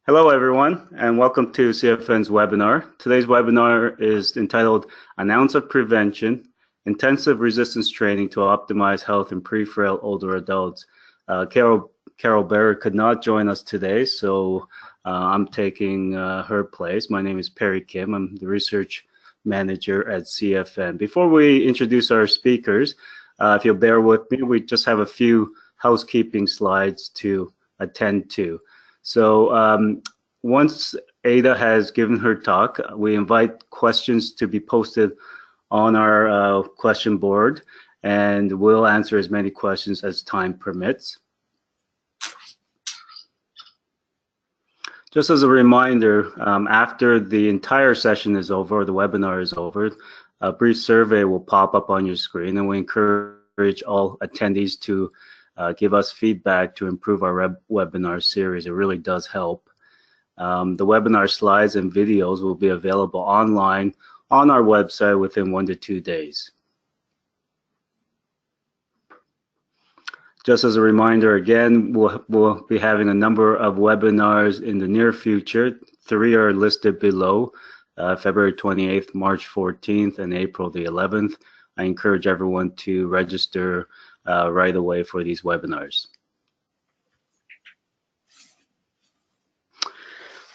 Hello, everyone, and welcome to CFN's webinar. Today's webinar is entitled An Ounce of Prevention, Intensive Resistance Training to Optimize Health in Pre-Frail Older Adults. Carol Barrett could not join us today, so I'm taking her place. My name is Perry Kim. I'm the Research Manager at CFN. Before we introduce our speakers, if you'll bear with me, we just have a few housekeeping slides to attend to. So once Ada has given her talk, we invite questions to be posted on our question board, and we'll answer as many questions as time permits. Just as a reminder, after the entire session is over, or the webinar is over, a brief survey will pop up on your screen, and we encourage all attendees to give us feedback to improve our webinar series. It really does help. The webinar slides and videos will be available online on our website within 1 to 2 days. Just as a reminder, again, we'll be having a number of webinars in the near future. 3 are listed below, February 28th, March 14th, and April the 11th. I encourage everyone to register right away for these webinars.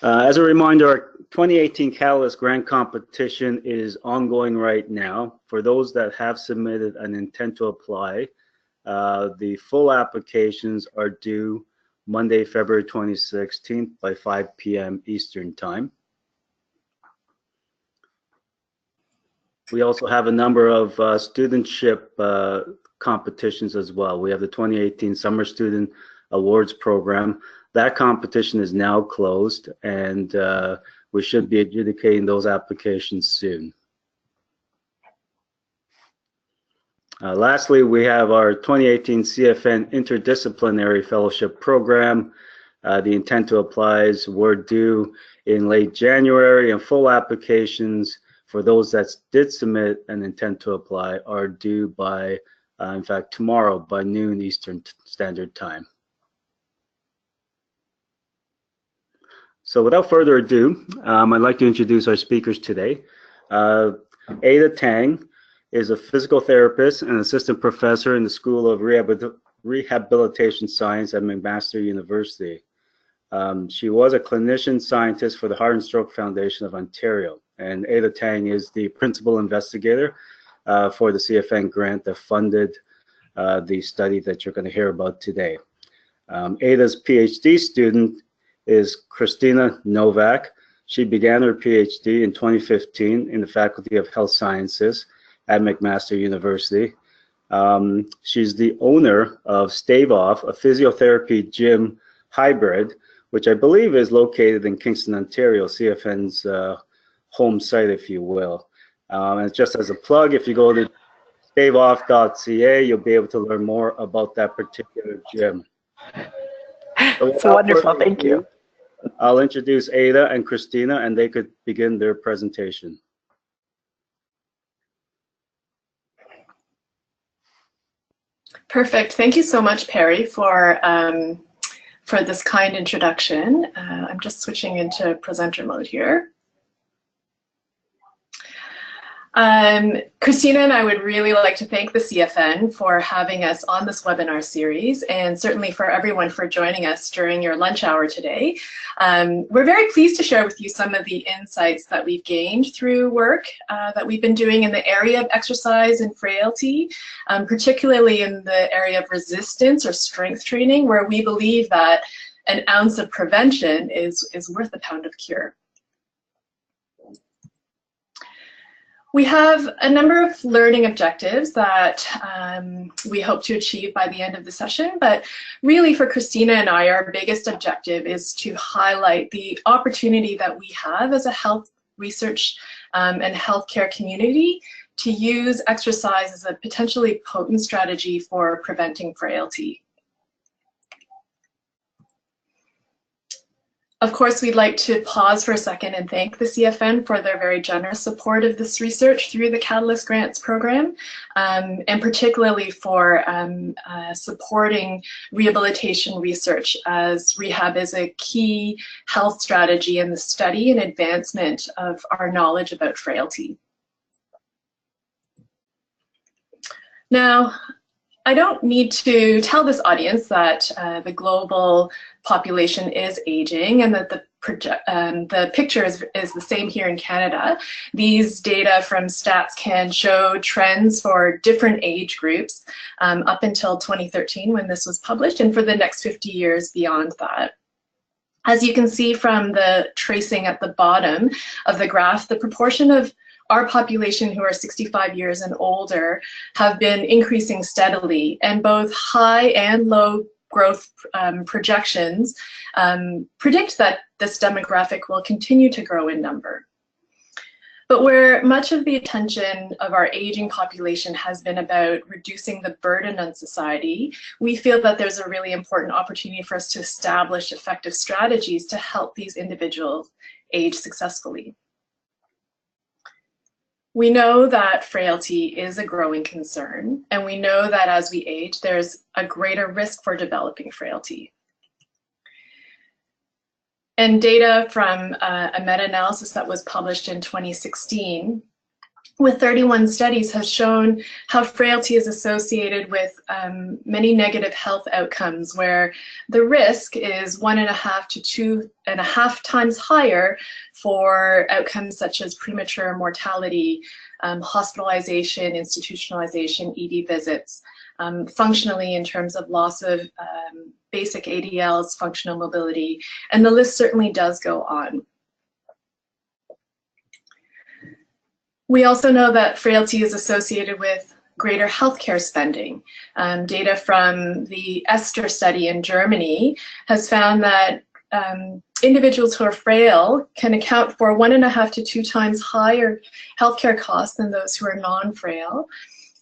As a reminder, our 2018 Catalyst Grant Competition is ongoing right now. For those that have submitted an intent to apply, the full applications are due Monday, February 2016 by 5 p.m. Eastern Time. We also have a number of studentship competitions as well. We have the 2018 Summer Student Awards Program. That competition is now closed, and we should be adjudicating those applications soon. Lastly, we have our 2018 CFN Interdisciplinary Fellowship Program. The intent to applies were due in late January, and full applications for those that did submit an intent to apply are due by, in fact, tomorrow by noon Eastern Standard Time. So without further ado, I'd like to introduce our speakers today. Ada Tang is a physical therapist and assistant professor in the School of Rehabilitation Science at McMaster University. She was a clinician scientist for the Heart and Stroke Foundation of Ontario, and Ada Tang is the principal investigator for the CFN grant that funded the study that you're going to hear about today. Ada's PhD student is Christina Novak. She began her PhD in 2015 in the Faculty of Health Sciences at McMaster University. She's the owner of Stave Off, a physiotherapy gym hybrid, which I believe is located in Kingston, Ontario, CFN's home site, if you will. And just as a plug, if you go to staveoff.ca, you'll be able to learn more about that particular gym. So wonderful, thank you. I'll introduce Ada and Christina, and they could begin their presentation. Perfect. Thank you so much, Perry, for this kind introduction. I'm just switching into presenter mode here. Christina and I would really like to thank the CFN for having us on this webinar series, and certainly for everyone for joining us during your lunch hour today. We're very pleased to share with you some of the insights that we've gained through work that we've been doing in the area of exercise and frailty, particularly in the area of resistance or strength training, where we believe that an ounce of prevention is worth a pound of cure. We have a number of learning objectives that we hope to achieve by the end of the session, but really for Christina and I, our biggest objective is to highlight the opportunity that we have as a health research and healthcare community to use exercise as a potentially potent strategy for preventing frailty. Of course, we'd like to pause for a second and thank the CFN for their very generous support of this research through the Catalyst Grants program, and particularly for supporting rehabilitation research, as rehab is a key health strategy in the study and advancement of our knowledge about frailty. Now, I don't need to tell this audience that the global population is aging and that the picture is the same here in Canada. These data from Stats can show trends for different age groups up until 2013 when this was published, and for the next 50 years beyond that. As you can see from the tracing at the bottom of the graph, the proportion of our population who are 65 years and older have been increasing steadily, and both high and low growth projections predict that this demographic will continue to grow in number. But where much of the attention of our aging population has been about reducing the burden on society, we feel that there's a really important opportunity for us to establish effective strategies to help these individuals age successfully. We know that frailty is a growing concern, and we know that as we age, there's a greater risk for developing frailty. And data from a meta-analysis that was published in 2016 with 31 studies has shown how frailty is associated with many negative health outcomes, where the risk is 1.5 to 2.5 times higher for outcomes such as premature mortality, hospitalization, institutionalization, ED visits, functionally in terms of loss of basic ADLs, functional mobility, and the list certainly does go on. We also know that frailty is associated with greater healthcare spending. Data from the ESTER study in Germany has found that individuals who are frail can account for 1.5 to 2 times higher healthcare costs than those who are non-frail.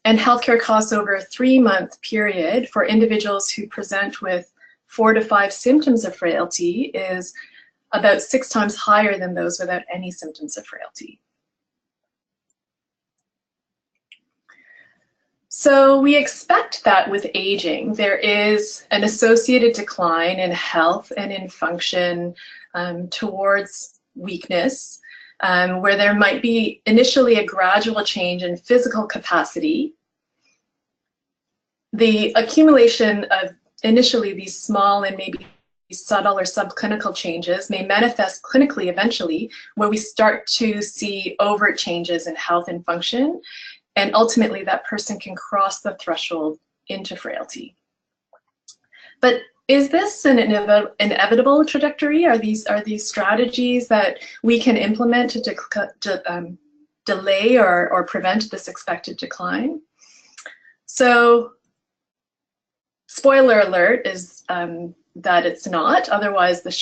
And healthcare costs over a 3-month period for individuals who present with 4 to 5 symptoms of frailty is about 6 times higher than those without any symptoms of frailty. So we expect that with aging, there is an associated decline in health and in function towards weakness, where there might be initially a gradual change in physical capacity. The accumulation of initially these small and maybe subtle or subclinical changes may manifest clinically eventually, where we start to see overt changes in health and function, and ultimately that person can cross the threshold into frailty. But is this an inevitable trajectory? Are these strategies that we can implement to delay or prevent this expected decline? So, spoiler alert is that it's not, otherwise this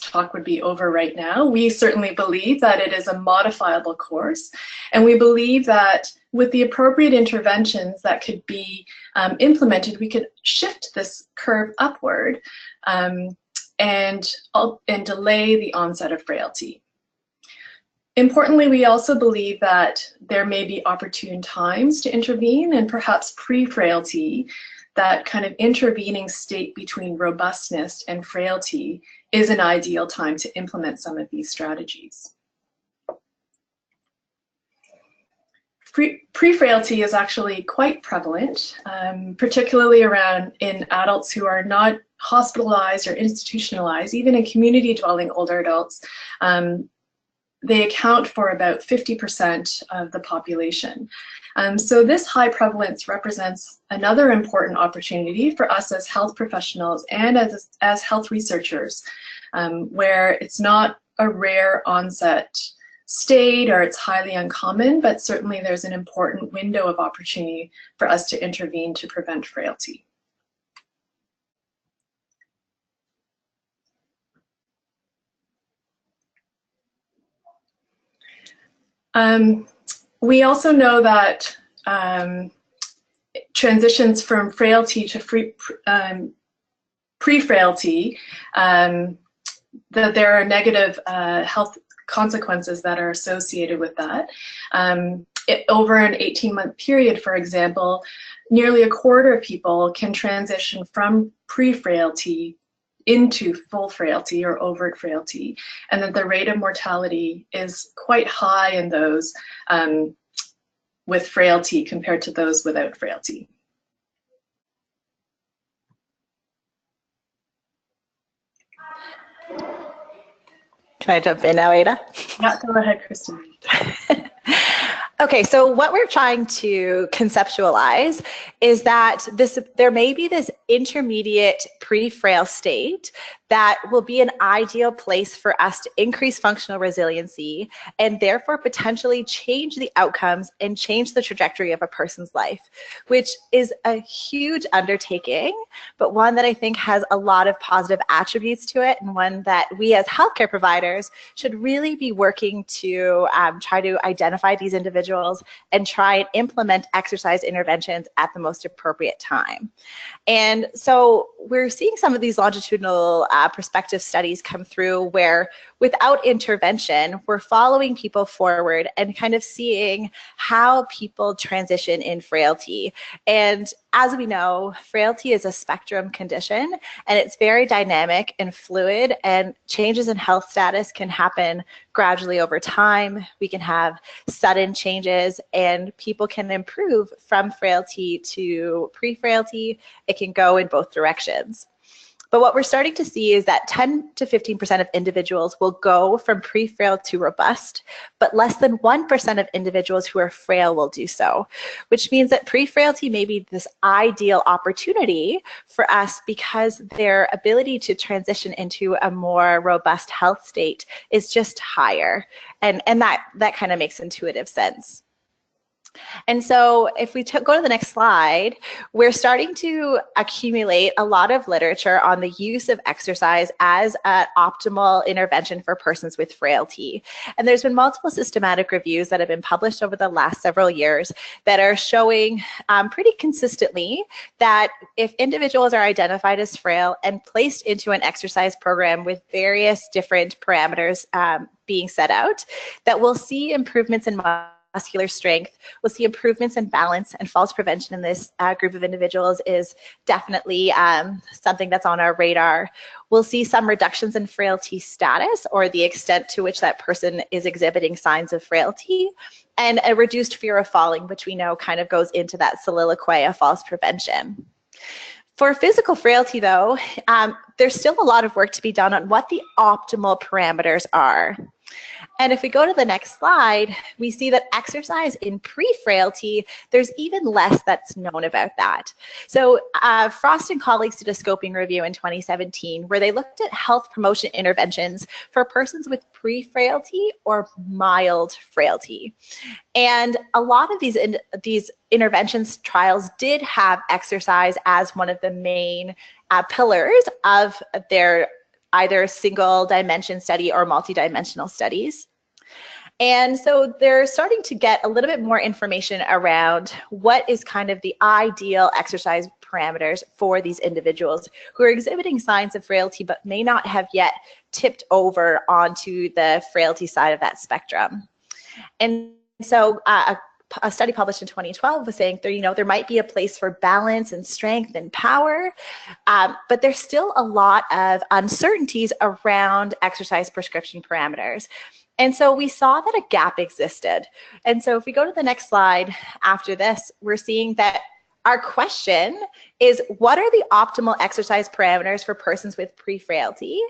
talk would be over right now. We certainly believe that it is a modifiable course, and we believe that with the appropriate interventions that could be implemented, we could shift this curve upward and delay the onset of frailty. Importantly, we also believe that there may be opportune times to intervene, and perhaps pre-frailty, that kind of intervening state between robustness and frailty, is an ideal time to implement some of these strategies. Pre-frailty is actually quite prevalent, particularly in adults who are not hospitalized or institutionalized. Even in community dwelling older adults, they account for about 50% of the population. So this high prevalence represents another important opportunity for us as health professionals and as health researchers, where it's not a rare onset state or it's highly uncommon, but certainly there's an important window of opportunity for us to intervene to prevent frailty. We also know that transitions from frailty to pre-frailty that there are negative health consequences that are associated with that. Over an 18-month period, for example, nearly a quarter of people can transition from pre-frailty into full frailty or overt frailty, and that the rate of mortality is quite high in those with frailty compared to those without frailty. Can I jump in now, Ada? Yeah, go ahead, Kristen. Okay, so what we're trying to conceptualize is that there may be this intermediate pre-frail state that will be an ideal place for us to increase functional resiliency and therefore potentially change the outcomes and change the trajectory of a person's life, which is a huge undertaking, but one that I think has a lot of positive attributes to it, and one that we as healthcare providers should really be working to try to identify these individuals and try and implement exercise interventions at the most appropriate time. And so we're seeing some of these longitudinal prospective studies come through where without intervention, we're following people forward and kind of seeing how people transition in frailty. And as we know, frailty is a spectrum condition, and it's very dynamic and fluid, and changes in health status can happen gradually over time. We can have sudden changes, and people can improve from frailty to pre-frailty. It can go in both directions. But what we're starting to see is that 10 to 15% of individuals will go from pre-frail to robust, but less than 1% of individuals who are frail will do so, which means that pre-frailty may be this ideal opportunity for us because their ability to transition into a more robust health state is just higher. And that kind of makes intuitive sense. And so if we go to the next slide, we're starting to accumulate a lot of literature on the use of exercise as an optimal intervention for persons with frailty. And there's been multiple systematic reviews that have been published over the last several years that are showing pretty consistently that if individuals are identified as frail and placed into an exercise program with various different parameters being set out, that we'll see improvements in muscular strength. We'll see improvements in balance, and falls prevention in this group of individuals is definitely something that's on our radar. We'll see some reductions in frailty status, or the extent to which that person is exhibiting signs of frailty, and a reduced fear of falling, which we know kind of goes into that soliloquy of falls prevention. For physical frailty, though, there's still a lot of work to be done on what the optimal parameters are. And if we go to the next slide, we see that exercise in pre-frailty, there's even less that's known about that. So Frost and colleagues did a scoping review in 2017 where they looked at health promotion interventions for persons with pre-frailty or mild frailty. And a lot of these interventions trials did have exercise as one of the main pillars of their either single dimension study or multidimensional studies. And so they're starting to get a little bit more information around what is kind of the ideal exercise parameters for these individuals who are exhibiting signs of frailty but may not have yet tipped over onto the frailty side of that spectrum. And so a study published in 2012 was saying there might be a place for balance and strength and power, but there's still a lot of uncertainties around exercise prescription parameters. And so we saw that a gap existed. And so if we go to the next slide after this, we're seeing that our question is, what are the optimal exercise parameters for persons with pre-frailty?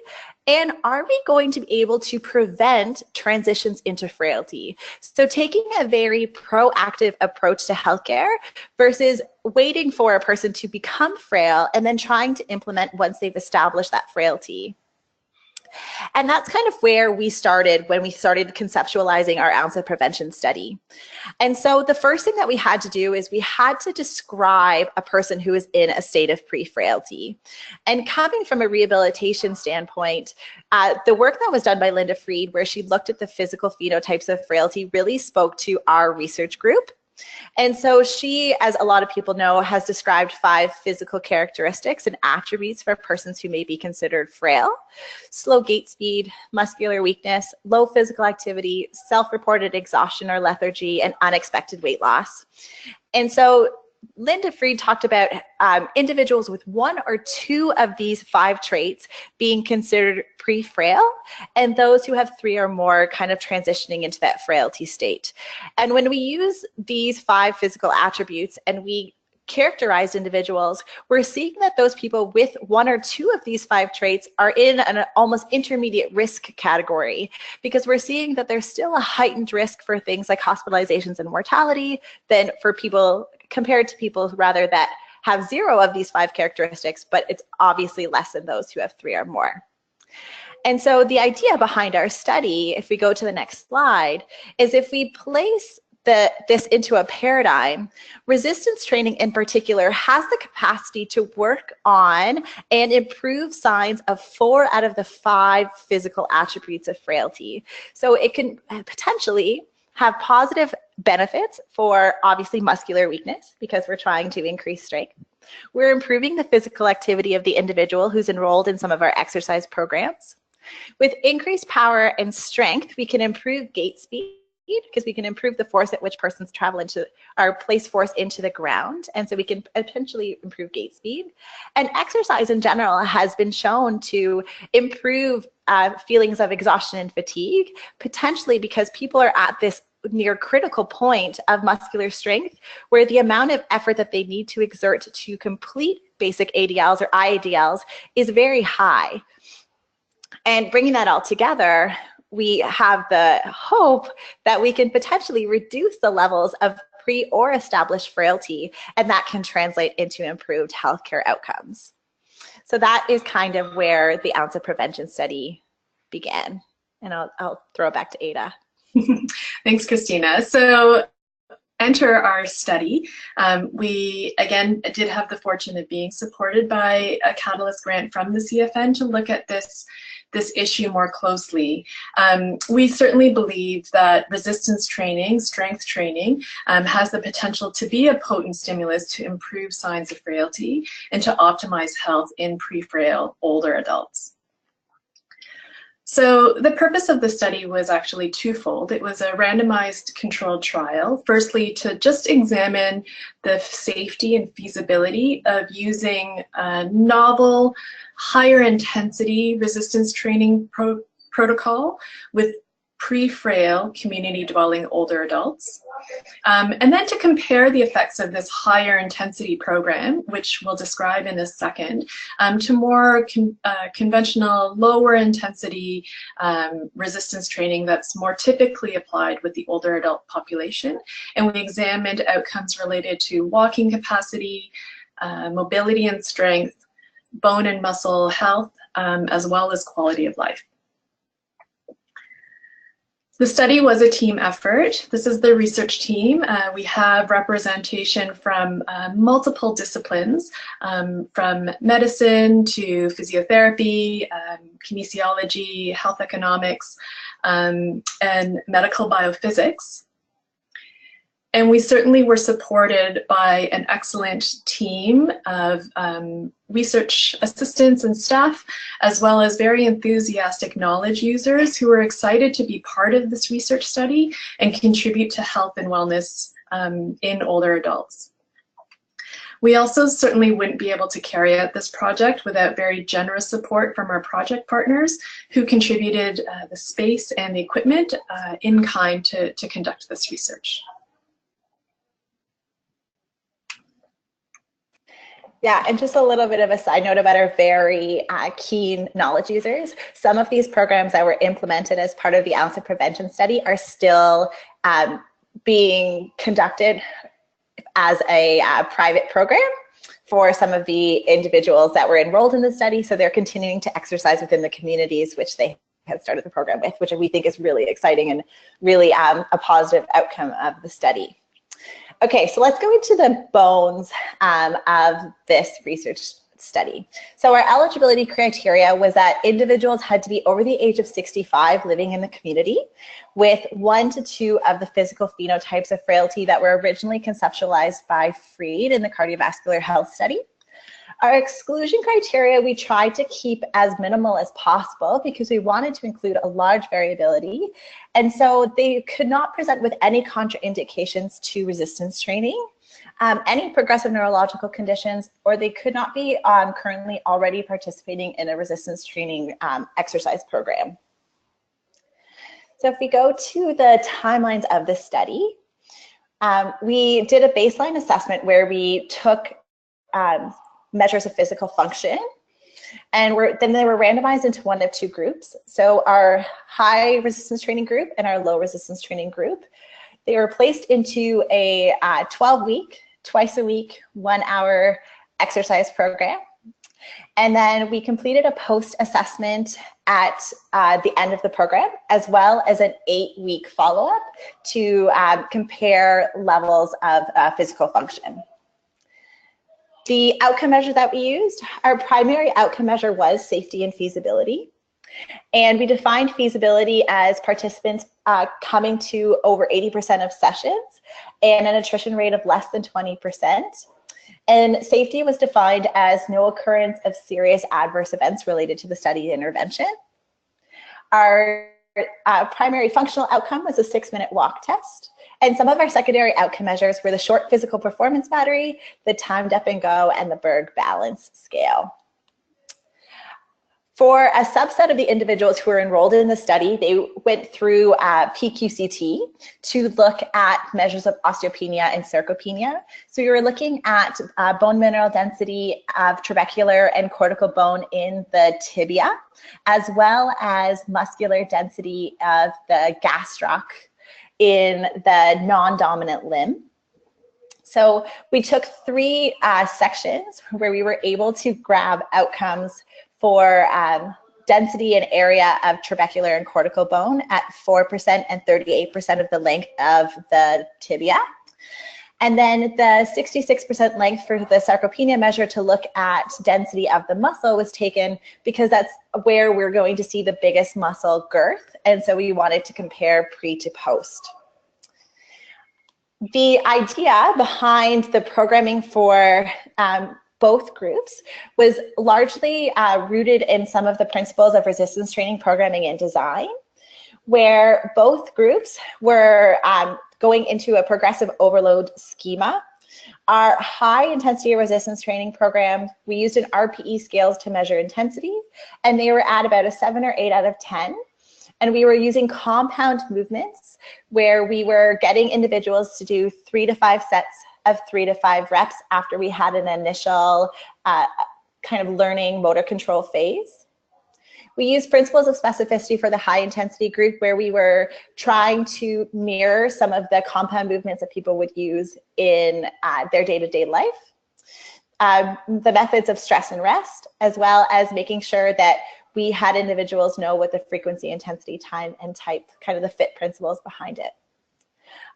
And are we going to be able to prevent transitions into frailty? So taking a very proactive approach to healthcare versus waiting for a person to become frail and then trying to implement once they've established that frailty. And that's kind of where we started when we started conceptualizing our ounce of prevention study. And so the first thing that we had to do is we had to describe a person who is in a state of pre-frailty. And coming from a rehabilitation standpoint, the work that was done by Linda Freed, where she looked at the physical phenotypes of frailty, really spoke to our research group. And so she, as a lot of people know, has described 5 physical characteristics and attributes for persons who may be considered frail: slow gait speed, muscular weakness, low physical activity, self-reported exhaustion or lethargy, and unexpected weight loss. And so Linda Fried talked about individuals with 1 or 2 of these 5 traits being considered pre-frail, and those who have 3 or more kind of transitioning into that frailty state. And when we use these 5 physical attributes and we characterize individuals, we're seeing that those people with 1 or 2 of these 5 traits are in an almost intermediate risk category, because we're seeing that there's still a heightened risk for things like hospitalizations and mortality than for people, compared to people rather that have 0 of these 5 characteristics, but it's obviously less than those who have 3 or more. And so the idea behind our study, if we go to the next slide, is if we place this into a paradigm, resistance training in particular has the capacity to work on and improve signs of 4 out of the 5 physical attributes of frailty. So it can potentially have positive benefits for obviously muscular weakness, because we're trying to increase strength. We're improving the physical activity of the individual who's enrolled in some of our exercise programs. With increased power and strength, we can improve gait speed, because we can improve the force at which persons travel into or place force into the ground. And so we can potentially improve gait speed. And exercise in general has been shown to improve feelings of exhaustion and fatigue, potentially because people are at this near critical point of muscular strength where the amount of effort that they need to exert to complete basic ADLs or IADLs is very high. And bringing that all together, we have the hope that we can potentially reduce the levels of pre or established frailty, and that can translate into improved healthcare outcomes. So that is kind of where the ounce of prevention study began. And I'll throw it back to Ada. Thanks, Christina. So enter our study. We, again, did have the fortune of being supported by a Catalyst grant from the CFN to look at this issue more closely. We certainly believe that resistance training, strength training, has the potential to be a potent stimulus to improve signs of frailty and to optimize health in pre-frail older adults. So the purpose of the study was actually twofold. It was a randomized controlled trial, firstly to just examine the safety and feasibility of using a novel, higher intensity resistance training protocol with pre-frail community dwelling older adults. And then to compare the effects of this higher intensity program, which we'll describe in a second, to more conventional lower intensity resistance training that's more typically applied with the older adult population. And we examined outcomes related to walking capacity, mobility and strength, bone and muscle health, as well as quality of life. The study was a team effort. This is the research team. We have representation from multiple disciplines, from medicine to physiotherapy, kinesiology, health economics, and medical biophysics. And we certainly were supported by an excellent team of research assistants and staff, as well as very enthusiastic knowledge users who were excited to be part of this research study and contribute to health and wellness in older adults. We also certainly wouldn't be able to carry out this project without very generous support from our project partners who contributed the space and the equipment in kind to conduct this research. Yeah, and just a little bit of a side note about our very keen knowledge users. Some of these programs that were implemented as part of the ounce of prevention study are still being conducted as a private program for some of the individuals that were enrolled in the study. So they're continuing to exercise within the communities which they had started the program with, which we think is really exciting and really a positive outcome of the study. Okay, so let's go into the bones of this research study. So our eligibility criteria was that individuals had to be over the age of 65 living in the community with 1 to 2 of the physical phenotypes of frailty that were originally conceptualized by Freed in the cardiovascular health study. Our exclusion criteria we tried to keep as minimal as possible because we wanted to include a large variability. And so they could not present with any contraindications to resistance training, any progressive neurological conditions, or they could not be currently already participating in a resistance training exercise program. So if we go to the timelines of the study, we did a baseline assessment where we took measures of physical function, and then they were randomized into one of 2 groups. So our high resistance training group and our low resistance training group, they were placed into a 12-week, twice a week, 1-hour exercise program. And then we completed a post-assessment at the end of the program, as well as an 8-week follow-up to compare levels of physical function. The outcome measure that we used, our primary outcome measure was safety and feasibility. And we defined feasibility as participants coming to over 80% of sessions and an attrition rate of less than 20%. And safety was defined as no occurrence of serious adverse events related to the study intervention. Our primary functional outcome was a 6-minute walk test. And some of our secondary outcome measures were the short physical performance battery, the timed up and go, and the Berg balance scale. For a subset of the individuals who were enrolled in the study, they went through PQCT to look at measures of osteopenia and sarcopenia. So we were looking at bone mineral density of trabecular and cortical bone in the tibia, as well as muscular density of the gastroc in the non-dominant limb. So we took 3 sections where we were able to grab outcomes for density and area of trabecular and cortical bone at 4% and 38% of the length of the tibia. And then the 66% length for the sarcopenia measure to look at density of the muscle was taken because that's where we're going to see the biggest muscle girth. And so we wanted to compare pre to post. The idea behind the programming for both groups was largely rooted in some of the principles of resistance training programming and design, where both groups were going into a progressive overload schema. Our high intensity resistance training program, we used an RPE scales to measure intensity, and they were at about a 7 or 8 out of 10. And we were using compound movements where we were getting individuals to do 3 to 5 sets of 3 to 5 reps after we had an initial kind of learning motor control phase. We used principles of specificity for the high intensity group where we were trying to mirror some of the compound movements that people would use in their day-to-day life. The methods of stress and rest, as well as making sure that we had individuals know what the frequency, intensity, time, and type, kind of the FIT principles behind it.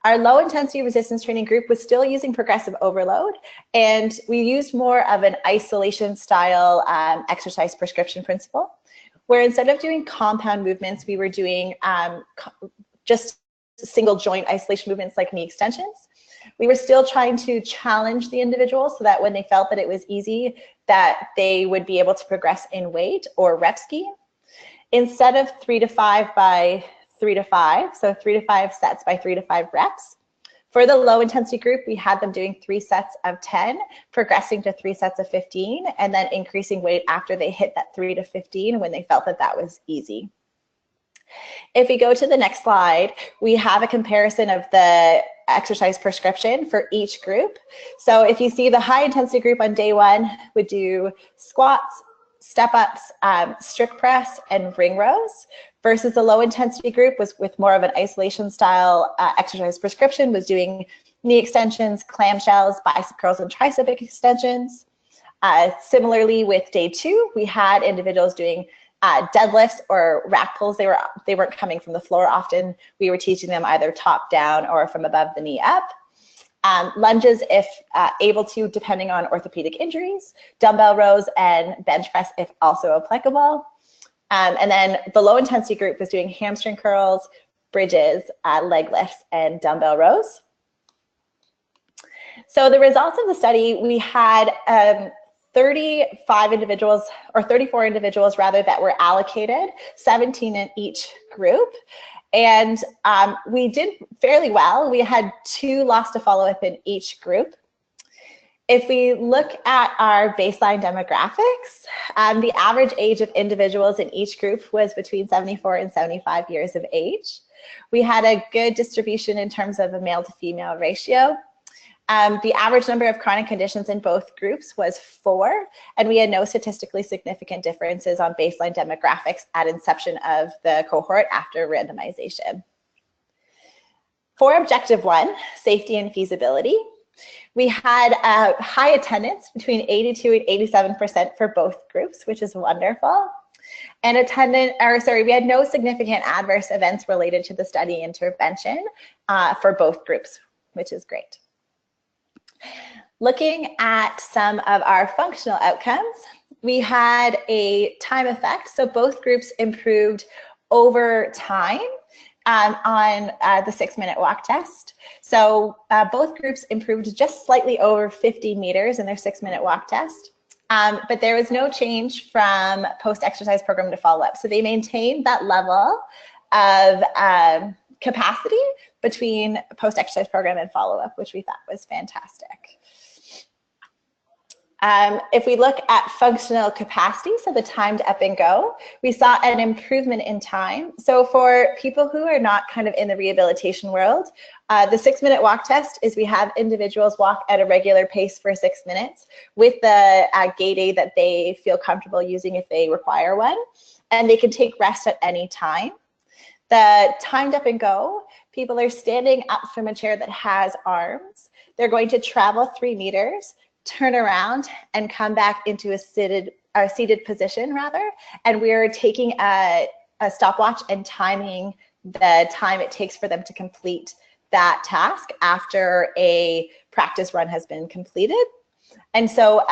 Our low intensity resistance training group was still using progressive overload, and we used more of an isolation style exercise prescription principle, where instead of doing compound movements, we were doing just single joint isolation movements like knee extensions. We were still trying to challenge the individual so that when they felt that it was easy, that they would be able to progress in weight or rep scheme. Instead of 3 to 5 by 3 to 5, so 3 to 5 sets by 3 to 5 reps. For the low intensity group, we had them doing 3 sets of 10, progressing to 3 sets of 15, and then increasing weight after they hit that 3 to 15 when they felt that that was easy. If we go to the next slide, we have a comparison of the exercise prescription for each group. So if you see the high intensity group on day 1 would do squats, step ups, strict press, and ring rows, versus the low intensity group was with more of an isolation style exercise prescription, was doing knee extensions, clamshells, bicep curls, and tricep extensions. Similarly with day 2, we had individuals doing deadlifts or rack pulls. They weren't coming from the floor often. We were teaching them either top down or from above the knee up. lunges if able to, depending on orthopedic injuries, dumbbell rows, and bench press if also applicable. And then the low intensity group was doing hamstring curls, bridges, leg lifts, and dumbbell rows. So the results of the study, we had 35 individuals, or 34 individuals rather, that were allocated, 17 in each group. And we did fairly well. We had 2 lost to follow-up in each group. If we look at our baseline demographics, the average age of individuals in each group was between 74 and 75 years of age. We had a good distribution in terms of a male to female ratio. The average number of chronic conditions in both groups was 4, and we had no statistically significant differences on baseline demographics at inception of the cohort after randomization. For objective 1, safety and feasibility, we had high attendance between 82 and 87% for both groups, which is wonderful. And we had no significant adverse events related to the study intervention for both groups, which is great. Looking at some of our functional outcomes, we had a time effect. So both groups improved over time on the 6-minute walk test. So both groups improved just slightly over 50 meters in their 6-minute walk test. But there was no change from post-exercise program to follow-up. So they maintained that level of capacity between post-exercise program and follow-up, which we thought was fantastic. If we look at functional capacity, so the timed up and go, we saw an improvement in time. So for people who are not kind of in the rehabilitation world, the 6-minute walk test is we have individuals walk at a regular pace for 6 minutes with the gait aid that they feel comfortable using if they require one, and they can take rest at any time. The timed up and go, people are standing up from a chair that has arms. They're going to travel 3 meters, turn around, and come back into a seated position rather. And we're taking a stopwatch and timing the time it takes for them to complete that task after a practice run has been completed. And so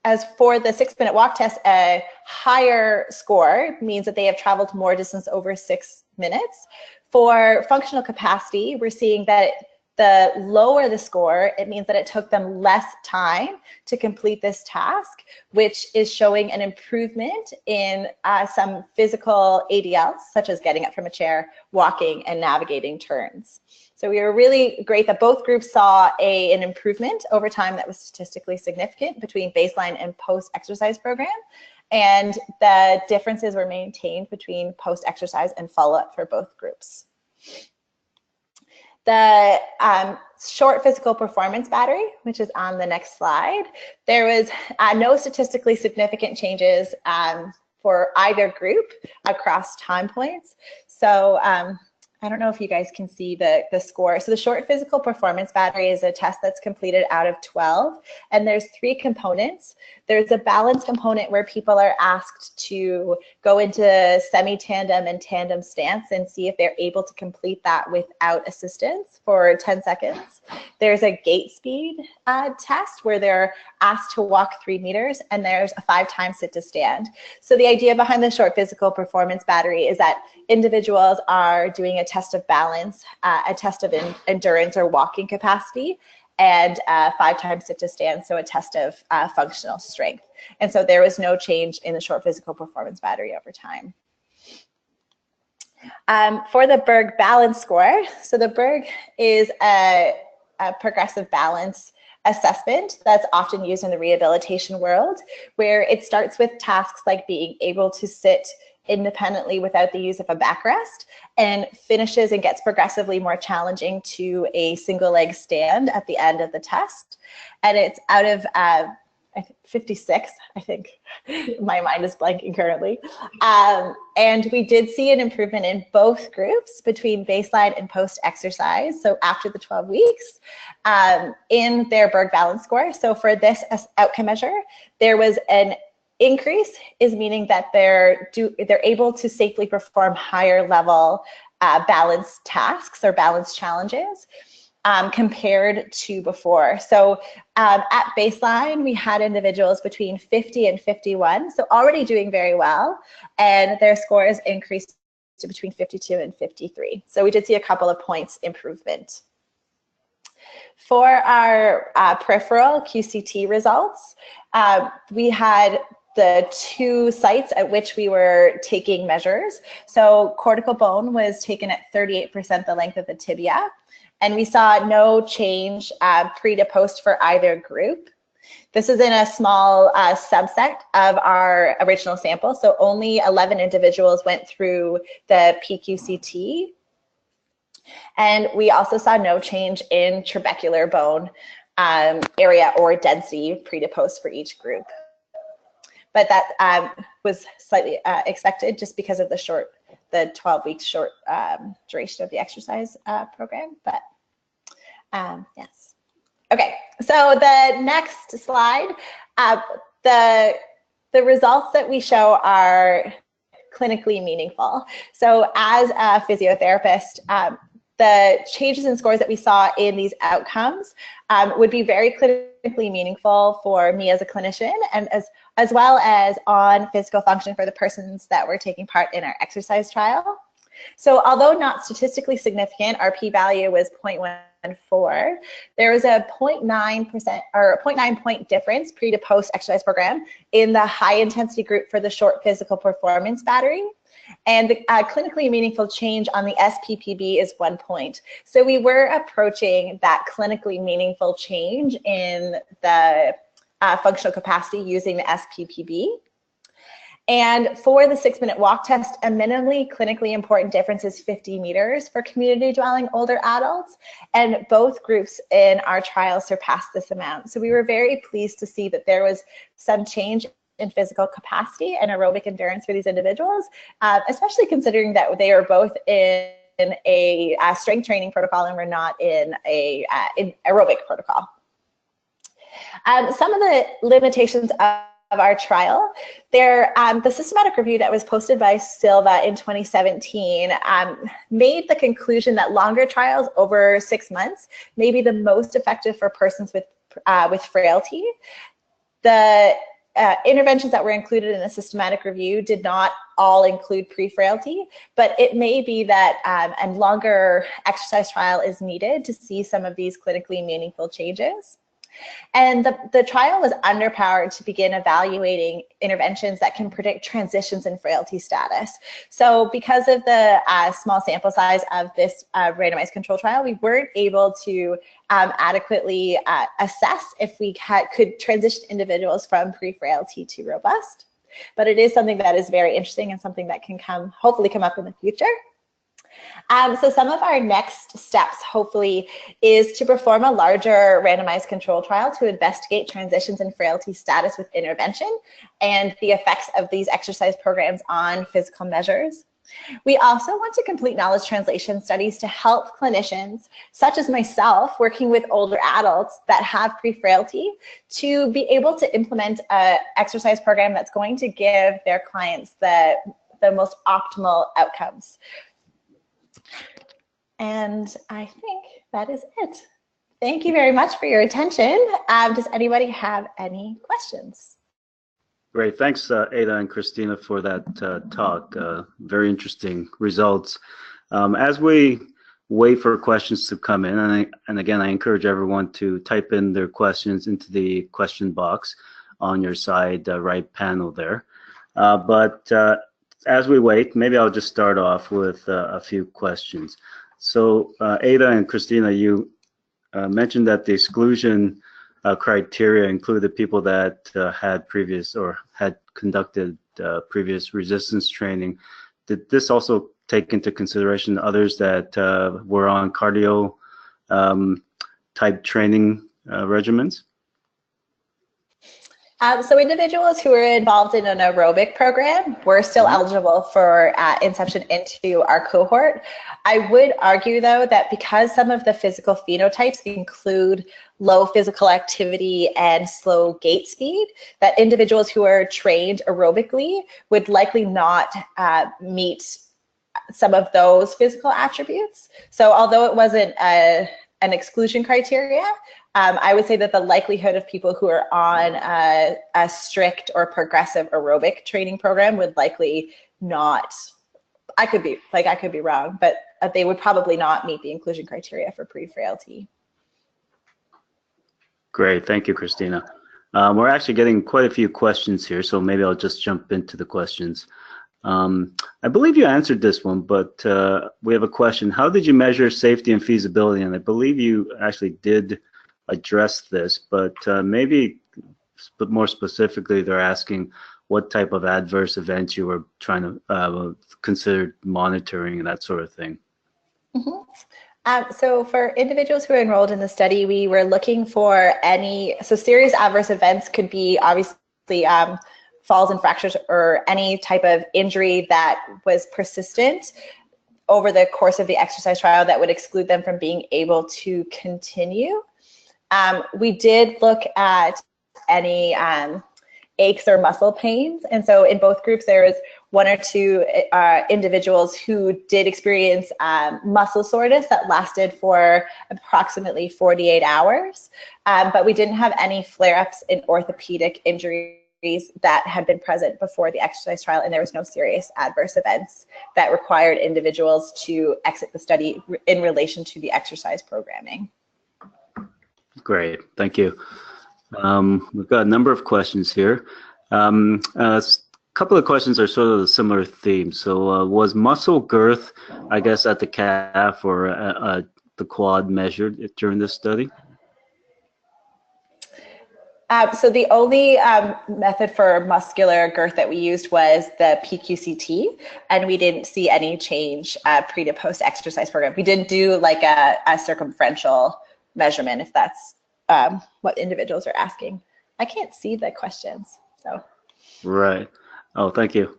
as for the 6-minute walk test, a higher score means that they have traveled more distance over 6 minutes. For functional capacity, we're seeing that the lower the score, it means that it took them less time to complete this task, which is showing an improvement in some physical ADLs, such as getting up from a chair, walking, and navigating turns. So we were really great that both groups saw an improvement over time that was statistically significant between baseline and post-exercise program, and the differences were maintained between post-exercise and follow-up for both groups. The short physical performance battery, which is on the next slide, there was no statistically significant changes for either group across time points. So I don't know if you guys can see the score. So the short physical performance battery is a test that's completed out of 12, and there's 3 components. There's a balance component where people are asked to go into semi-tandem and tandem stance and see if they're able to complete that without assistance for 10 seconds. There's a gait speed test where they're asked to walk 3 meters, and there's a 5-time sit to stand. So the idea behind the short physical performance battery is that individuals are doing a test of balance, a test of endurance or walking capacity, and 5-time sit to stand, so a test of functional strength. And so there was no change in the short physical performance battery over time. For the Berg balance score, so the Berg is a progressive balance assessment that's often used in the rehabilitation world, where it starts with tasks like being able to sit independently without the use of a backrest, and finishes and gets progressively more challenging to a single leg stand at the end of the test. And it's out of 56, I think. My mind is blanking currently. And we did see an improvement in both groups between baseline and post-exercise, so after the 12 weeks, in their Berg balance score. So for this outcome measure, there was an increase, is meaning that they're able to safely perform higher level balance tasks or balance challenges. compared to before. So at baseline, we had individuals between 50 and 51, so already doing very well, and their scores increased to between 52 and 53. So we did see a couple of points improvement. For our peripheral QCT results, we had the 2 sites at which we were taking measures. So cortical bone was taken at 38% the length of the tibia, and we saw no change pre to post for either group. This is in a small subset of our original sample, so only 11 individuals went through the PQCT. And we also saw no change in trabecular bone area or density pre to post for each group. But that was slightly expected just because of the 12-week short duration of the exercise program. But yes. Okay, so the next slide, the results that we show are clinically meaningful. So as a physiotherapist, the changes in scores that we saw in these outcomes would be very clinically meaningful for me as a clinician, and as well as on physical function for the persons that were taking part in our exercise trial. So although not statistically significant, our p-value was 0.14. There was a 0.9% or 0.9 point difference pre to post exercise program in the high intensity group for the short physical performance battery. And the clinically meaningful change on the SPPB is 1 point. So we were approaching that clinically meaningful change in the functional capacity using the SPPB. And for the 6-minute walk test, a minimally clinically important difference is 50 meters for community dwelling older adults. And both groups in our trial surpassed this amount. So we were very pleased to see that there was some change in physical capacity and aerobic endurance for these individuals, especially considering that they are both in a strength training protocol and were not in a aerobic protocol. Some of the limitations of our trial, the systematic review that was posted by Silva in 2017 made the conclusion that longer trials over 6 months may be the most effective for persons with frailty. The interventions that were included in the systematic review did not all include pre-frailty, but it may be that a longer exercise trial is needed to see some of these clinically meaningful changes. And the trial was underpowered to begin evaluating interventions that can predict transitions in frailty status. So because of the small sample size of this randomized control trial, we weren't able to adequately assess if we could transition individuals from pre-frailty to robust. But it is something that is very interesting and something that can hopefully come up in the future. So some of our next steps, hopefully, is to perform a larger randomized control trial to investigate transitions in frailty status with intervention and the effects of these exercise programs on physical measures. We also want to complete knowledge translation studies to help clinicians, such as myself, working with older adults that have pre-frailty, to be able to implement an exercise program that's going to give their clients the most optimal outcomes. And I think that is it. Thank you very much for your attention. Does anybody have any questions? Great, thanks Ada and Christina for that talk. Very interesting results. As we wait for questions to come in, and again, I encourage everyone to type in their questions into the question box on your side right panel there. As we wait, maybe I'll just start off with a few questions. So Ada and Christina, you mentioned that the exclusion criteria included people that had previous or had conducted previous resistance training. Did this also take into consideration others that were on cardio type training regimens? So individuals who were involved in an aerobic program were still eligible for inception into our cohort. I would argue, though, that because some of the physical phenotypes include low physical activity and slow gait speed, that individuals who are trained aerobically would likely not meet some of those physical attributes. So although it wasn't an exclusion criteria, I would say that the likelihood of people who are on a strict or progressive aerobic training program would likely not, I could be wrong, but they would probably not meet the inclusion criteria for pre-frailty. Great, thank you, Christina. We're actually getting quite a few questions here, so maybe I'll just jump into the questions. I believe you answered this one, but we have a question. How did you measure safety and feasibility? And I believe you actually did address this, but maybe more specifically, they're asking what type of adverse events you were trying to consider monitoring and that sort of thing. So for individuals who are enrolled in the study, we were looking for so serious adverse events could be obviously falls and fractures or any type of injury that was persistent over the course of the exercise trial that would exclude them from being able to continue. We did look at any aches or muscle pains. And so in both groups, there was 1 or 2 individuals who did experience muscle soreness that lasted for approximately 48 hours. But we didn't have any flare-ups in orthopedic injuries that had been present before the exercise trial, and there was no serious adverse events that required individuals to exit the study in relation to the exercise programming. Great, thank you. We've got a number of questions here. A couple of questions are sort of a similar theme. So was muscle girth, I guess, at the calf or the quad measured during this study? So the only method for muscular girth that we used was the PQCT, and we didn't see any change pre to post exercise program. We didn't do like a circumferential measurement, if that's what individuals are asking. I can't see the questions, so. Right. Oh, thank you.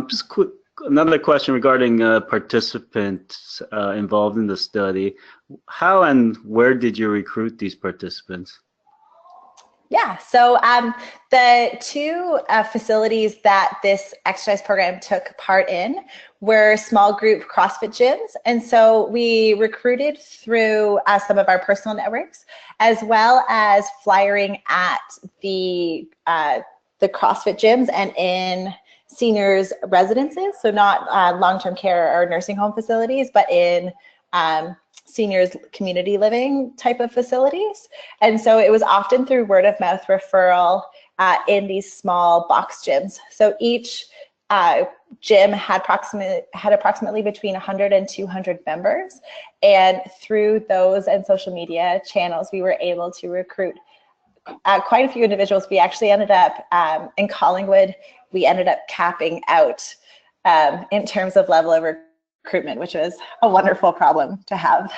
Just quick, another question regarding participants involved in the study. How and where did you recruit these participants? Yeah, so the 2 facilities that this exercise program took part in were small group CrossFit gyms. And so we recruited through some of our personal networks, as well as flyering at the CrossFit gyms and in seniors' residences. So not long-term care or nursing home facilities, but in seniors community living type of facilities. And so it was often through word of mouth referral in these small box gyms. So each gym had approximately between 100 and 200 members. And through those and social media channels, we were able to recruit quite a few individuals. We actually ended up in Collingwood, we ended up capping out in terms of level of recruitment, which was a wonderful problem to have.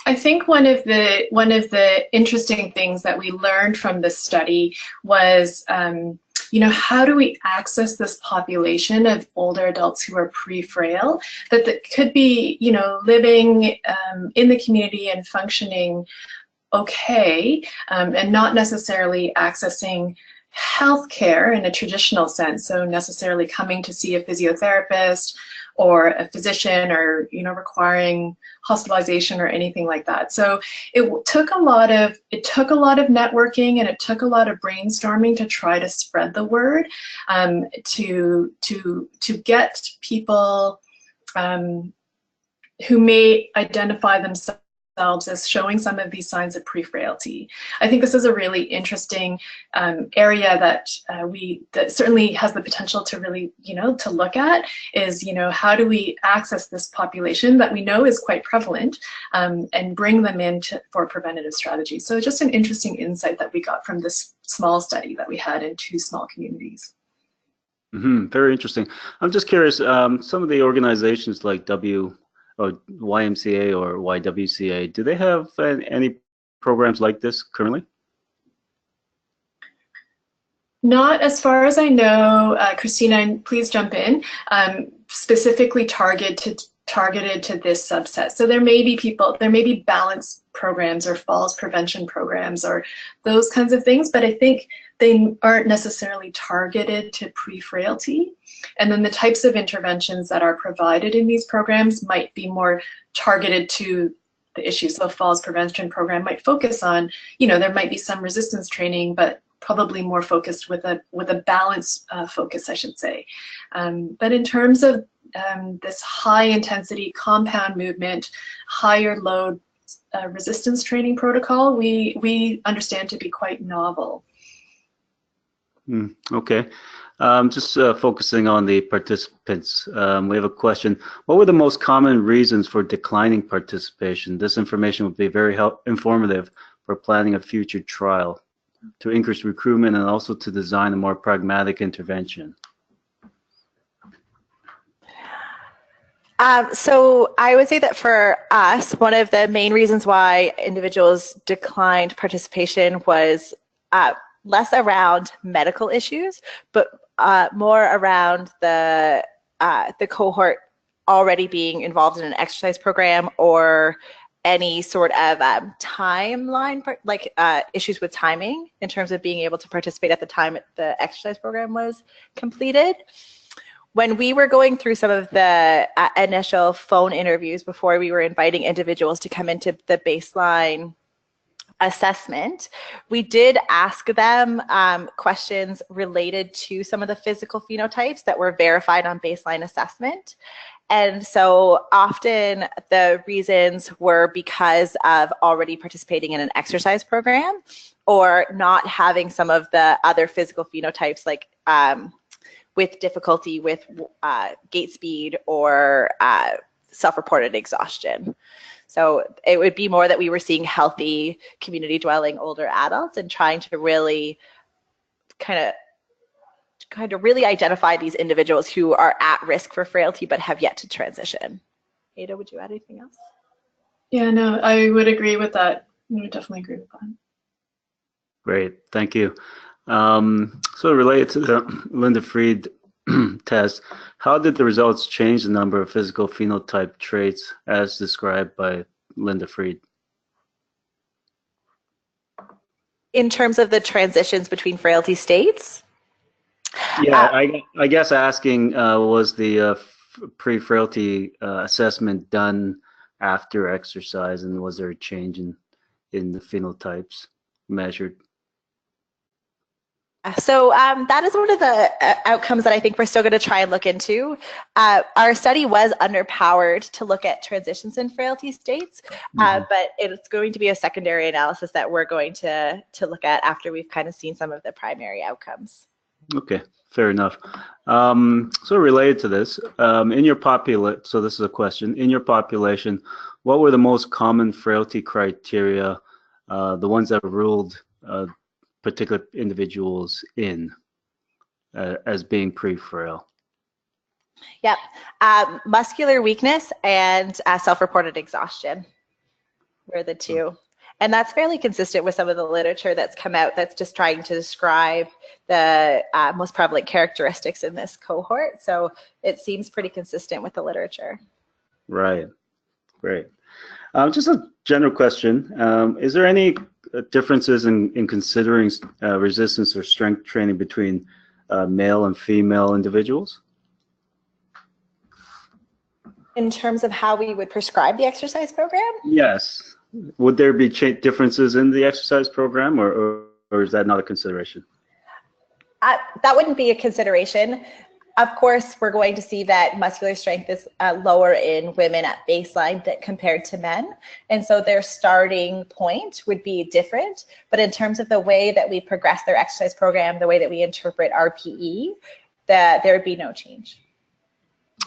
I think one of the interesting things that we learned from this study was, how do we access this population of older adults who are pre-frail that could be, living in the community and functioning okay, and not necessarily accessing healthcare in a traditional sense, so necessarily coming to see a physiotherapist or a physician, or requiring hospitalization or anything like that. So it took a lot of networking, and it took a lot of brainstorming to try to spread the word, to get people who may identify themselves as showing some of these signs of pre-frailty. I think this is a really interesting area that that certainly has the potential to really, to look at is, how do we access this population that we know is quite prevalent, and bring them in for preventative strategies. So just an interesting insight that we got from this small study that we had in 2 small communities. Very interesting. I'm just curious, some of the organizations like YMCA or YWCA, do they have any programs like this currently? Not as far as I know. Christina, please jump in. Specifically targeted to this subset. So there may be balance programs or falls prevention programs or those kinds of things, but I think they aren't necessarily targeted to pre-frailty. And then the types of interventions that are provided in these programs might be more targeted to issue. So a falls prevention program might focus on, there might be some resistance training, but probably more focused with a balance focus, I should say. But in terms of this high intensity compound movement, higher load resistance training protocol, we understand to be quite novel. Okay. Just focusing on the participants, we have a question. What were the most common reasons for declining participation? This information would be very informative for planning a future trial to increase recruitment and also to design a more pragmatic intervention. So I would say that for us, one of the main reasons why individuals declined participation was less around medical issues, but more around the cohort already being involved in an exercise program or any sort of timeline, like issues with timing in terms of being able to participate at the time the exercise program was completed. When we were going through some of the initial phone interviews before we were inviting individuals to come into the baseline assessment, we did ask them questions related to some of the physical phenotypes that were verified on baseline assessment. And so often the reasons were because of already participating in an exercise program or not having some of the other physical phenotypes like with difficulty with gait speed or self-reported exhaustion. So it would be more that we were seeing healthy community dwelling older adults and trying to really kind of really identify these individuals who are at risk for frailty but have yet to transition. Ada, would you add anything else? Yeah, no, I would agree with that. I would definitely agree with that. Great, thank you. So related to the Linda Fried test, how did the results change the number of physical phenotype traits as described by Linda Fried? In terms of the transitions between frailty states? Yeah, I guess asking was the pre-frailty assessment done after exercise, and was there a change in the phenotypes measured? So that is one of the outcomes that I think we're still going to try and look into. Our study was underpowered to look at transitions in frailty states, but it's going to be a secondary analysis that we're going to look at after we've kind of seen some of the primary outcomes. Okay, fair enough. So related to this, in your population, so this is a question, in your population, what were the most common frailty criteria, the ones that ruled particular individuals in as being pre-frail? Yep, muscular weakness and self-reported exhaustion were the two. And that's fairly consistent with some of the literature that's come out that's just trying to describe the most prevalent characteristics in this cohort. So it seems pretty consistent with the literature. Right, great. Just a general question. Is there any differences in considering resistance or strength training between male and female individuals? In terms of how we would prescribe the exercise program? Yes. Would there be differences in the exercise program, or is that not a consideration? That wouldn't be a consideration. Of course, we're going to see that muscular strength is lower in women at baseline compared to men. And so their starting point would be different. But in terms of the way that we progress their exercise program, the way that we interpret RPE, there would be no change.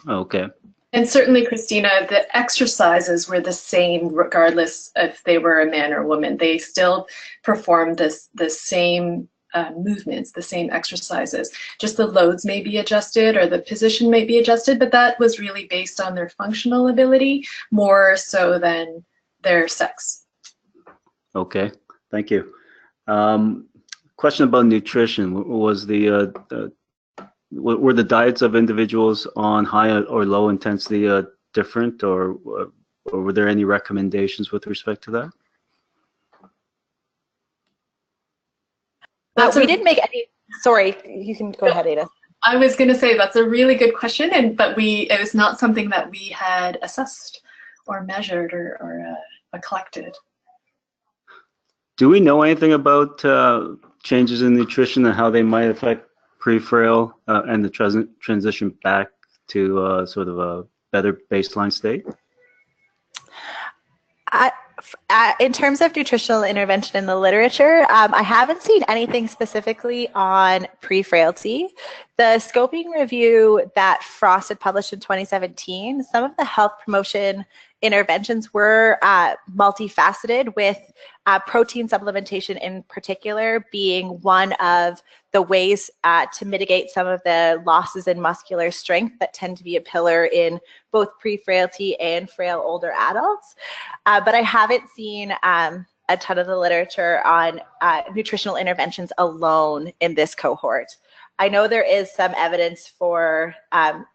Okay. And certainly, Christina, the exercises were the same regardless if they were a man or a woman. They still performed the same movements, the same exercises. Just the loads may be adjusted or the position may be adjusted, but that was really based on their functional ability more so than their sex. Okay, thank you. Question about nutrition. Was were the diets of individuals on high or low intensity different, or were there any recommendations with respect to that? We didn't make any. Sorry, you can go ahead, Ada. I was going to say that's a really good question, but it was not something that we had assessed or measured or collected. Do we know anything about changes in nutrition and how they might affect pre-frail and the transition back to sort of a better baseline state? In terms of nutritional intervention in the literature, I haven't seen anything specifically on pre-frailty. The scoping review that Frost had published in 2017, some of the health promotion interventions were multifaceted, with protein supplementation in particular being one of the ways to mitigate some of the losses in muscular strength that tend to be a pillar in both pre-frailty and frail older adults. But I haven't seen a ton of the literature on nutritional interventions alone in this cohort. I know there is some evidence for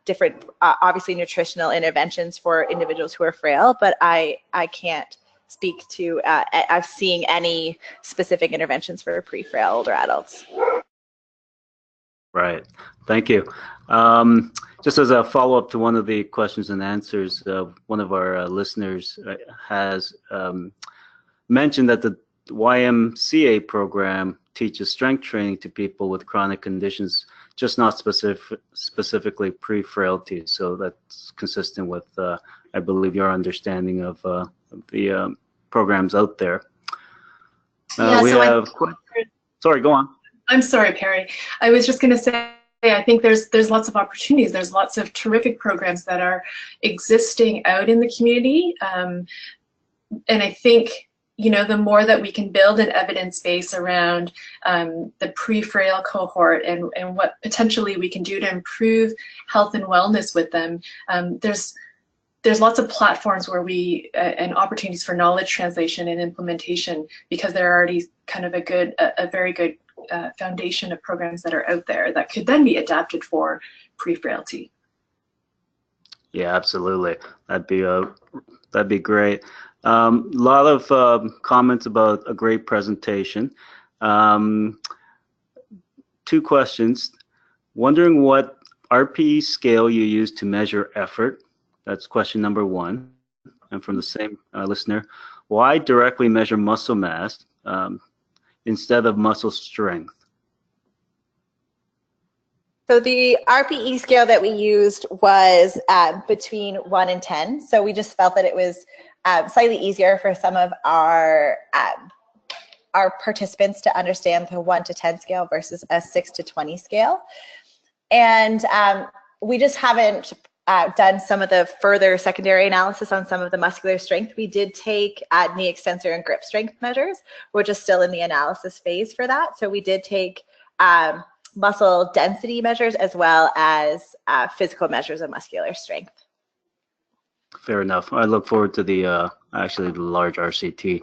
different, obviously, nutritional interventions for individuals who are frail, but I can't speak to I've seen any specific interventions for pre-frail older adults. Right. Thank you. Just as a follow-up to one of the questions and answers, one of our listeners has mentioned that the YMCA program teaches strength training to people with chronic conditions, just not specifically pre-frailty. So that's consistent with, I believe, your understanding of the programs out there. Sorry, go on. I'm sorry, Perry. I was just going to say, I think there's lots of opportunities. There's lots of terrific programs that are existing out in the community. And I think, you know, the more that we can build an evidence base around the pre-frail cohort and what potentially we can do to improve health and wellness with them, there's lots of platforms where and opportunities for knowledge translation and implementation, because there are already kind of a very good foundation of programs that are out there that could then be adapted for pre-frailty. Yeah, absolutely. That'd be great. A lot of comments about a great presentation. 2 questions. Wondering what RPE scale you use to measure effort. That's question number 1. And from the same listener, why directly measure muscle mass instead of muscle strength? So the RPE scale that we used was between 1 and 10. So we just felt that it was slightly easier for some of our participants to understand the 1 to 10 scale versus a 6 to 20 scale. And we just haven't done some of the further secondary analysis on some of the muscular strength. We did take knee extensor and grip strength measures. We're just still in the analysis phase for that. So we did take muscle density measures as well as physical measures of muscular strength. Fair enough. I look forward to the actually the large RCT.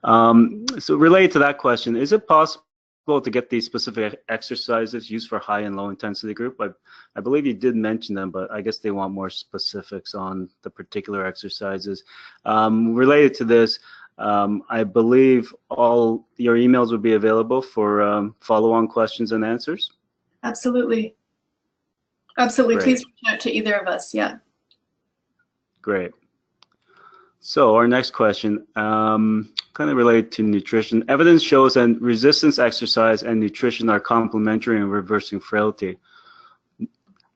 So related to that question, is it possible to get these specific exercises used for high and low intensity group? I believe you did mention them, but I guess they want more specifics on the particular exercises. Related to this, I believe all your emails will be available for follow-on questions and answers. Absolutely. Absolutely. Great. Please reach out to either of us. Yeah. Great. So our next question, kind of related to nutrition. Evidence shows that resistance exercise and nutrition are complementary in reversing frailty.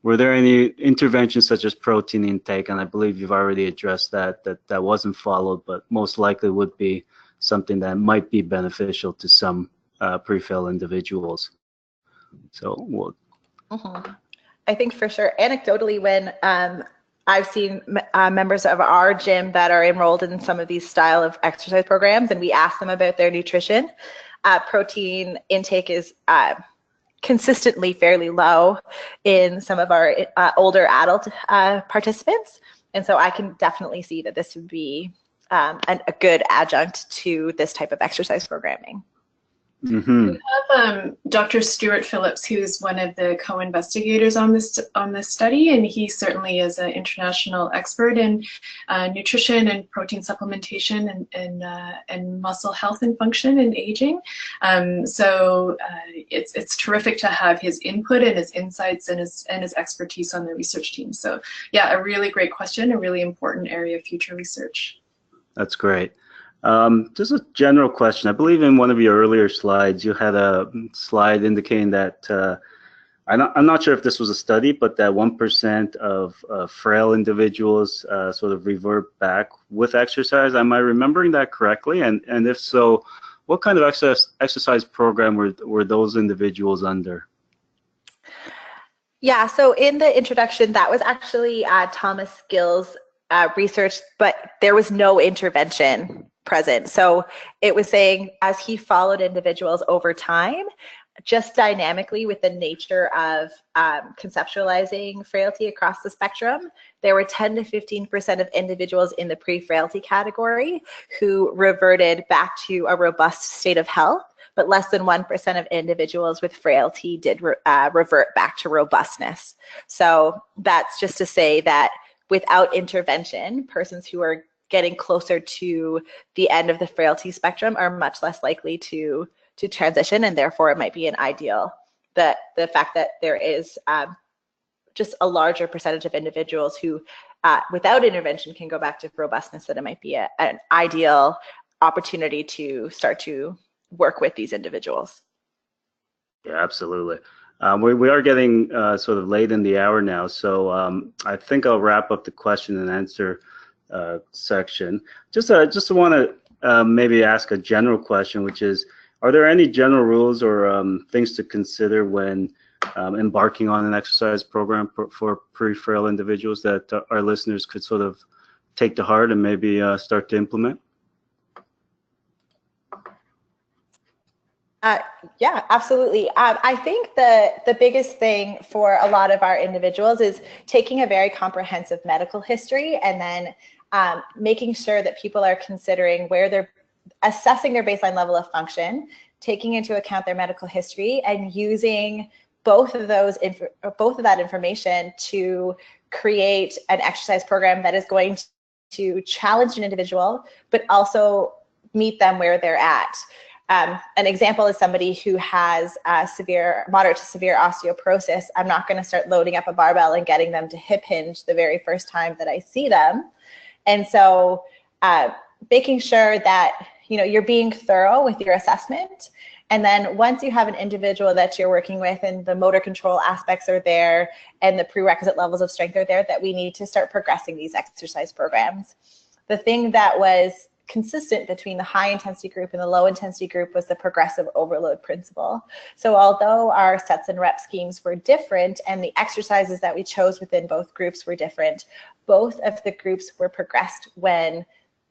Were there any interventions such as protein intake? And I believe you've already addressed that wasn't followed, but most likely would be something that might be beneficial to some pre-frail individuals. So I think for sure, anecdotally, when I've seen members of our gym that are enrolled in some of these style of exercise programs, and we ask them about their nutrition, protein intake is consistently fairly low in some of our older adult participants. And so I can definitely see that this would be a good adjunct to this type of exercise programming. Mm-hmm. We have Dr. Stuart Phillips, who's one of the co-investigators on this study, and he certainly is an international expert in nutrition and protein supplementation and muscle health and function and aging. So it's terrific to have his input and his insights and his expertise on the research team. So yeah, a really great question, a really important area of future research. That's great. Just a general question. I believe in one of your earlier slides, you had a slide indicating that I'm not sure if this was a study, but that 1% of frail individuals sort of revert back with exercise. Am I remembering that correctly? And if so, what kind of exercise program were those individuals under? Yeah, so in the introduction, that was actually Thomas Gill's research, but there was no intervention present. So it was saying as he followed individuals over time, just dynamically with the nature of conceptualizing frailty across the spectrum, there were 10 to 15% of individuals in the pre-frailty category who reverted back to a robust state of health, but less than 1% of individuals with frailty did revert back to robustness. So that's just to say that without intervention, persons who are getting closer to the end of the frailty spectrum are much less likely to transition, and therefore it might be an ideal. The fact that there is just a larger percentage of individuals who without intervention can go back to robustness, that it might be an ideal opportunity to start to work with these individuals. Yeah, absolutely. We are getting sort of late in the hour now, so I think I'll wrap up the question and answer section. Just want to maybe ask a general question, which is, are there any general rules or things to consider when embarking on an exercise program for pre-frail individuals that our listeners could sort of take to heart and maybe start to implement? Yeah, absolutely. I think the biggest thing for a lot of our individuals is taking a very comprehensive medical history and then making sure that people are considering where they're assessing their baseline level of function, taking into account their medical history, and using both of that information to create an exercise program that is going to challenge an individual, but also meet them where they're at. An example is somebody who has moderate to severe osteoporosis. I'm not going to start loading up a barbell and getting them to hip hinge the very first time that I see them. And so making sure that you're being thorough with your assessment. And then once you have an individual that you're working with and the motor control aspects are there and the prerequisite levels of strength are there, that we need to start progressing these exercise programs. The thing that was consistent between the high intensity group and the low intensity group was the progressive overload principle. So although our sets and rep schemes were different and the exercises that we chose within both groups were different, both of the groups were progressed when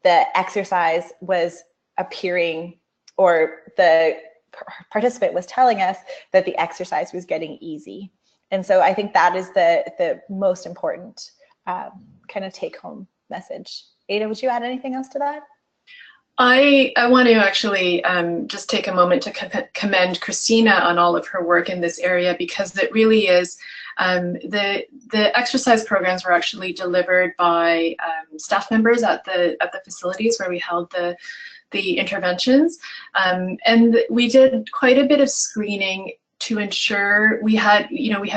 the exercise was appearing, or the participant was telling us that the exercise was getting easy. And so I think that is the most important kind of take home message. Ada, would you add anything else to that? I want to actually just take a moment to commend Christina on all of her work in this area, because it really is, the exercise programs were actually delivered by staff members at the facilities where we held the interventions, and we did quite a bit of screening to ensure we had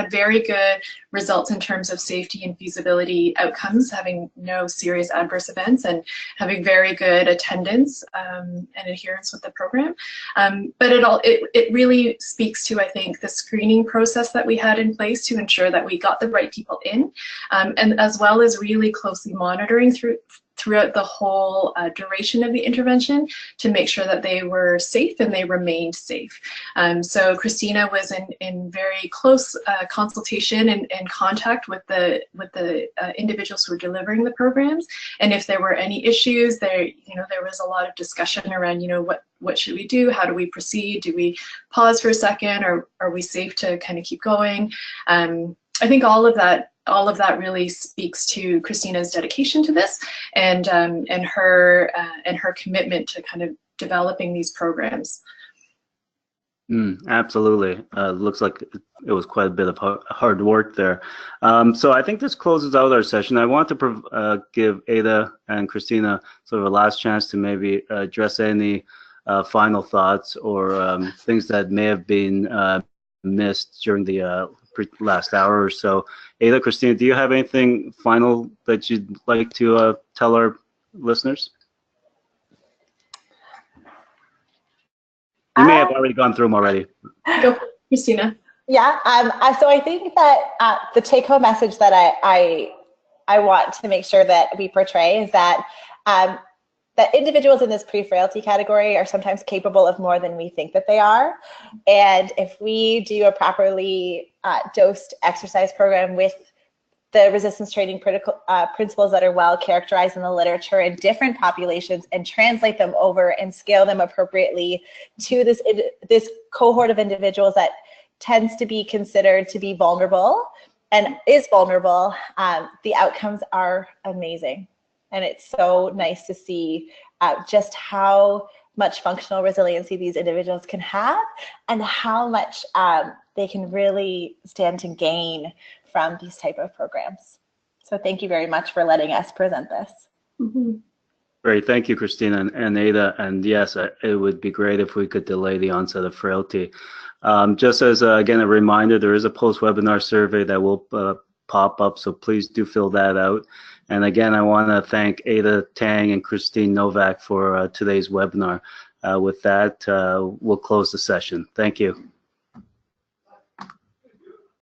very good results in terms of safety and feasibility outcomes, having no serious adverse events and having very good attendance and adherence with the program. But it really speaks to, I think, the screening process that we had in place to ensure that we got the right people in, and as well as really closely monitoring throughout the whole duration of the intervention to make sure that they were safe and they remained safe. So Christina was in very close consultation and contact with the individuals who were delivering the programs, and if there were any issues, there was a lot of discussion around what should we do, how do we proceed, do we pause for a second, or are we safe to kind of keep going. I think all of that really speaks to Christina's dedication to this and her commitment to kind of developing these programs. Absolutely. Looks like it was quite a bit of hard work there. So I think this closes out our session. I want to give Ada and Christina sort of a last chance to maybe address any final thoughts or things that may have been missed during the last hour or so. Ada, Christina, do you have anything final that you'd like to tell our listeners? You may have already gone through them already. Go, Christina. Yeah, so I think that the take-home message that I want to make sure that we portray is that that individuals in this pre-frailty category are sometimes capable of more than we think that they are. And if we do a properly dosed exercise program with the resistance training principles that are well characterized in the literature in different populations and translate them over and scale them appropriately to this cohort of individuals that tends to be considered to be vulnerable and is vulnerable, the outcomes are amazing. And it's so nice to see just how much functional resiliency these individuals can have and how much they can really stand to gain from these type of programs. So thank you very much for letting us present this. Mm-hmm. Great, thank you, Christina and Ada. And yes, it would be great if we could delay the onset of frailty. Just as, again, a reminder, there is a post-webinar survey that will pop up, so please do fill that out. And again, I want to thank Ada Tang and Christine Novak for today's webinar. With that, we'll close the session. Thank you.